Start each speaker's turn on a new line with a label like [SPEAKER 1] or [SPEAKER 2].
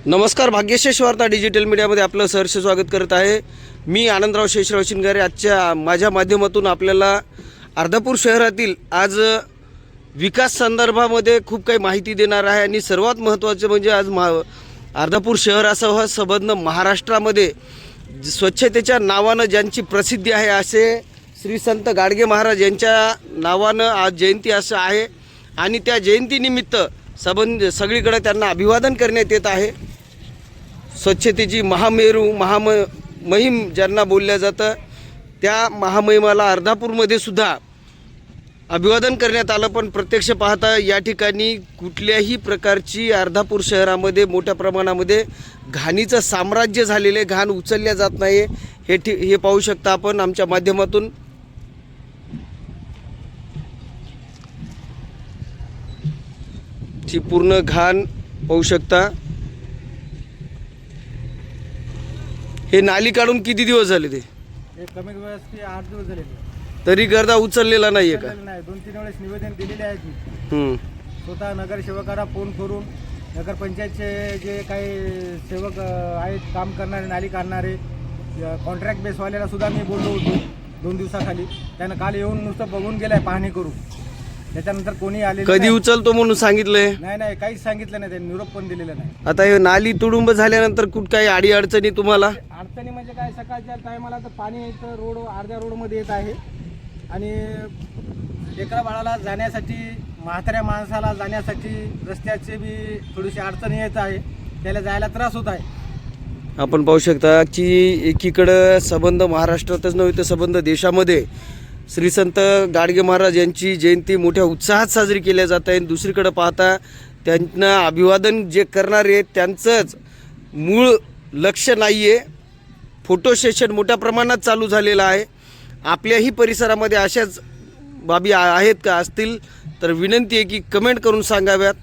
[SPEAKER 1] नमस्कार, भाग्यशेष वार्ता डिजिटल मीडियामध्ये आपलं सहर्ष स्वागत करत आहे। मी आनंदराव शेषराव शिंगारे। आजच्या माझ्या माध्यमातून आपल्याला अर्धापूर शहरातील आज विकास संदर्भामध्ये खूप काही माहिती देणार आहे आणि सर्वात महत्त्वाचं म्हणजे आज अर्धापूर शहरासह संबंध महाराष्ट्रामध्ये स्वच्छतेच्या नावानं ज्यांची प्रसिद्धी आहे असे श्री संत गाडगे महाराज यांच्या नावानं आज जयंती असं आहे आणि त्या जयंतीनिमित्त सगळीकडे त्यांना अभिवादन करण्यात येत आहे। स्वच्छतेची महामेरू महिम ज्यांना बोलल्या जातं त्या महामहिमाला अर्धापूरमध्ये सुद्धा अभिवादन करण्यात आलं। पण प्रत्यक्ष पाहता या ठिकाणी कुठल्याही प्रकारची अर्धापूर शहरामध्ये मोठ्या प्रमाणामध्ये घाणीचं साम्राज्य झालेले, घाण उचलल्या जात नाही हे पाहू शकता आपण आमच्या माध्यमातून। ची पूर्ण घाण पाहू शकता। हे नाली काढून किती दिवस झाले? ते
[SPEAKER 2] कमी दिवस की 8 दिवस झाले
[SPEAKER 1] तरी गर्दा उचललेला नाहीये का?
[SPEAKER 2] नाही, 2-3 वेळेस निवेदन दिलेले आहेत मी स्वतः नगरसेवकाला फोन करून। नगरपंचायतचे जे काही सेवक आहेत काम करणारे, नाली काढणारे, कॉन्ट्रॅक्ट बेसवाल्याला सुद्धा मी बोललो होतो 2 दिवसाखाली। त्यानं काल येऊन नुसतं बघून गेलाय पाहणी करून, त्याच्यानंतर कोणी आले
[SPEAKER 1] कधी उचलतो म्हणून सांगितलंय?
[SPEAKER 2] नाही, काहीच सांगितलं नाही, त्यांनी निरोप पण दिलेला नाही।
[SPEAKER 1] आता हे नाली तुडुंब झाल्यानंतर कुठ काही अडी अडचणी तुम्हाला?
[SPEAKER 2] अडचणी म्हणजे काय, सकाळच्या टायमाला तर पाणी इथं रोड अर्ध्या रोडमध्ये येत आहे आणि लेकरा बाळाला जाण्यासाठी, म्हाताऱ्या माणसाला जाण्यासाठी रस्त्याचे बी थोडीशी अडचणी येत आहे, त्याला जायला त्रास होत आहे।
[SPEAKER 1] आपण पाहू शकता की एकीकडं संबंध महाराष्ट्रातच नव्हे तर संबंध देशामध्ये श्री संत गाडगे महाराज यांची जयंती मोठ्या उत्साहात साजरी केल्या जात आहे। दुसरीकडे पाहता त्यांना अभिवादन जे करणारे आहेत त्यांचंच मूळ लक्ष नाही आहे। फोटो सेशन मोठ्या प्रमाणात चालू झालेलं आहे। आपल्याही परिसरामध्ये अशाच बाबी आहेत का? असतील तर विनंती आहे की कमेंट करून सांगाव्यात।